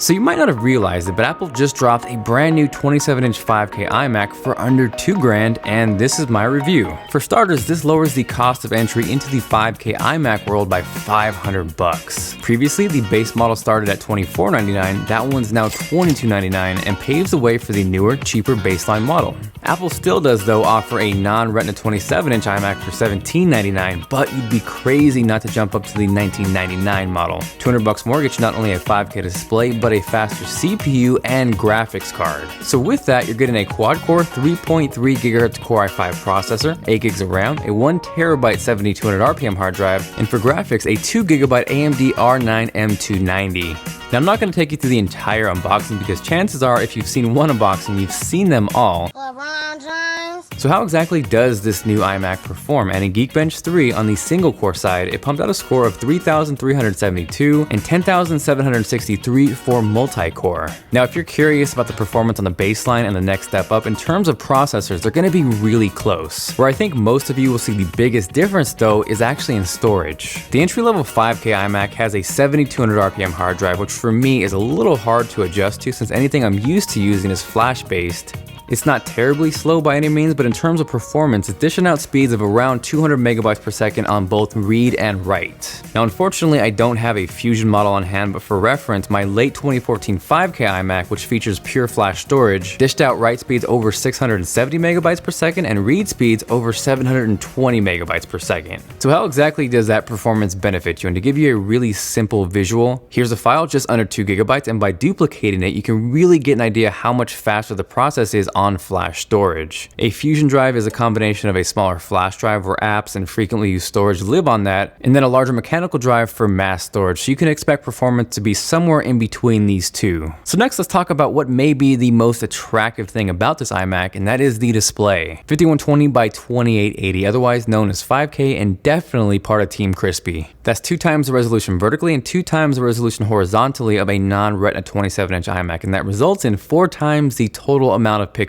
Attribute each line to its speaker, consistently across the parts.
Speaker 1: So you might not have realized it, but Apple just dropped a brand new 27-inch 5K iMac for under $2,000, and this is my review. For starters, this lowers the cost of entry into the 5K iMac world by $500. Previously, the base model started at $2499, that one's now $2299, and paves the way for the newer, cheaper baseline model. Apple still does, though, offer a non-Retina 27-inch iMac for $1799, but you'd be crazy not to jump up to the $1999 model. $200 more gets you not only a 5K display, but a faster CPU and graphics card. So with that, you're getting a quad-core 3.3 GHz Core i5 processor, 8 gigs of RAM, a 1TB 7200 RPM hard drive, and for graphics, a 2 GB AMD R9 M290. Now, I'm not going to take you through the entire unboxing because chances are if you've seen one unboxing, you've seen them all. So how exactly does this new iMac perform? And in Geekbench 3 on the single core side, it pumped out a score of 3,372 and 10,763 for multi-core. Now, if you're curious about the performance on the baseline and the next step up, in terms of processors, they're going to be really close. Where I think most of you will see the biggest difference though is actually in storage. The entry-level 5K iMac has a 7200 RPM hard drive, which for me is a little hard to adjust to since anything I'm used to using is flash-based. It's not terribly slow by any means, but in terms of performance, it's dishing out speeds of around 200 megabytes per second on both read and write. Now, unfortunately, I don't have a Fusion model on hand, but for reference, my late 2014 5K iMac, which features pure flash storage, dished out write speeds over 670 megabytes per second and read speeds over 720 megabytes per second. So how exactly does that performance benefit you? And to give you a really simple visual, here's a file just under 2 gigabytes, and by duplicating it, you can really get an idea how much faster the process is on flash storage. A Fusion drive is a combination of a smaller flash drive where apps and frequently used storage live on that, and then a larger mechanical drive for mass storage, so you can expect performance to be somewhere in between these two. So next, let's talk about what may be the most attractive thing about this iMac, and that is the display. 5120 by 2880, otherwise known as 5K, and definitely part of Team Crispy. That's 2 times the resolution vertically and 2 times the resolution horizontally of a non-Retina 27-inch iMac, and that results in 4 times the total amount of pixels.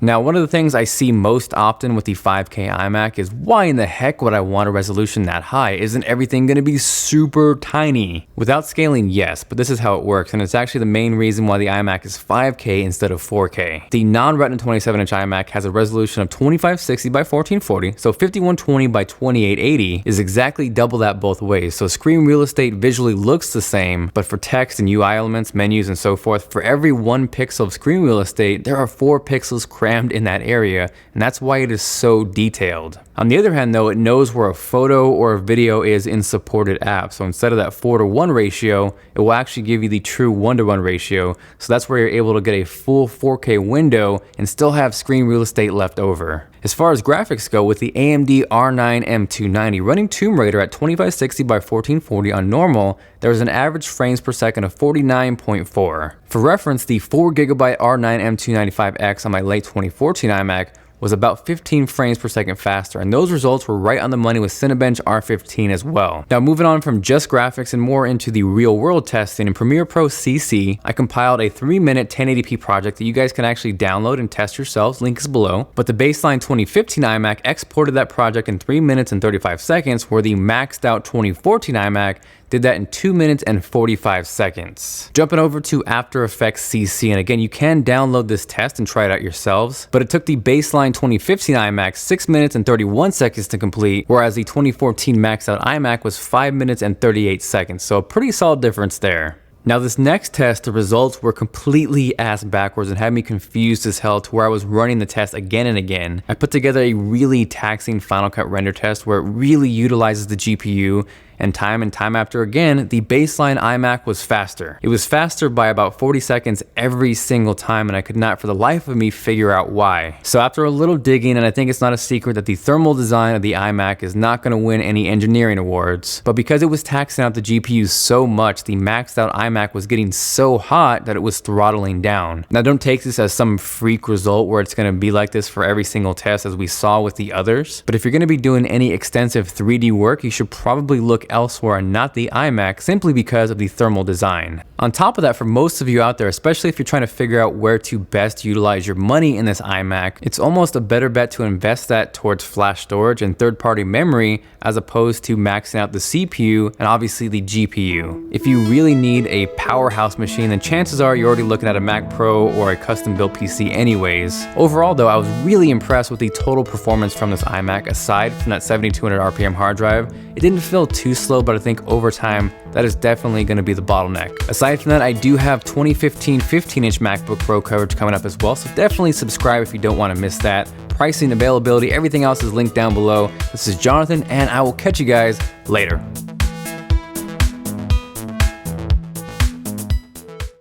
Speaker 1: Now, one of the things I see most often with the 5K iMac is why in the heck would I want a resolution that high? Isn't everything going to be super tiny? Without scaling, yes, but this is how it works, and it's actually the main reason why the iMac is 5K instead of 4K. The non-Retina 27-inch iMac has a resolution of 2560 by 1440, so 5120 by 2880 is exactly double that both ways, so screen real estate visually looks the same, but for text and UI elements, menus, and so forth, for every 1 pixel of screen real estate, there are 4 pixels crammed in that area, and that's why it is so detailed. On the other hand though, it knows where a photo or a video is in supported apps, so instead of that 4:1 ratio, it will actually give you the true 1:1 ratio, so that's where you're able to get a full 4K window and still have screen real estate left over. As far as graphics go, with the AMD R9 M290 running Tomb Raider at 2560 by 1440 on normal, there is an average frames per second of 49.4. For reference, the 4GB R9 M295X on my late 2014 iMac was about 15 frames per second faster, and those results were right on the money with Cinebench R15 as well. Now, moving on from just graphics and more into the real world testing, in Premiere Pro CC, I compiled a 3-minute 1080p project that you guys can actually download and test yourselves, link is below, but the baseline 2015 iMac exported that project in 3 minutes and 35 seconds, where the maxed out 2014 iMac did that in 2 minutes and 45 seconds. Jumping over to After Effects CC, and again, you can download this test and try it out yourselves, but it took the baseline 2015 iMac 6 minutes and 31 seconds to complete, whereas the 2014 maxed out iMac was 5 minutes and 38 seconds, so a pretty solid difference there. Now this next test, the results were completely ass backwards and had me confused as hell to where I was running the test again and again. I put together a really taxing Final Cut render test where it really utilizes the GPU, and time after again, the baseline iMac was faster. It was faster by about 40 seconds every single time, and I could not for the life of me figure out why. So after a little digging, and I think it's not a secret that the thermal design of the iMac is not going to win any engineering awards, but because it was taxing out the GPU so much, the maxed out iMac was getting so hot that it was throttling down. Now don't take this as some freak result where it's going to be like this for every single test as we saw with the others, but if you're going to be doing any extensive 3D work, you should probably look elsewhere and not the iMac simply because of the thermal design. On top of that, for most of you out there, especially if you're trying to figure out where to best utilize your money in this iMac, it's almost a better bet to invest that towards flash storage and third-party memory as opposed to maxing out the CPU and obviously the GPU. If you really need a powerhouse machine, then chances are you're already looking at a Mac Pro or a custom-built PC anyways. Overall though, I was really impressed with the total performance from this iMac. Aside from that 7200 RPM hard drive, it didn't feel too slow, but I think over time, that is definitely going to be the bottleneck. Aside from that, I do have 2015 15-inch MacBook Pro coverage coming up as well, so definitely subscribe if you don't want to miss that. Pricing, availability, everything else is linked down below. This is Jonathan, and I will catch you guys later.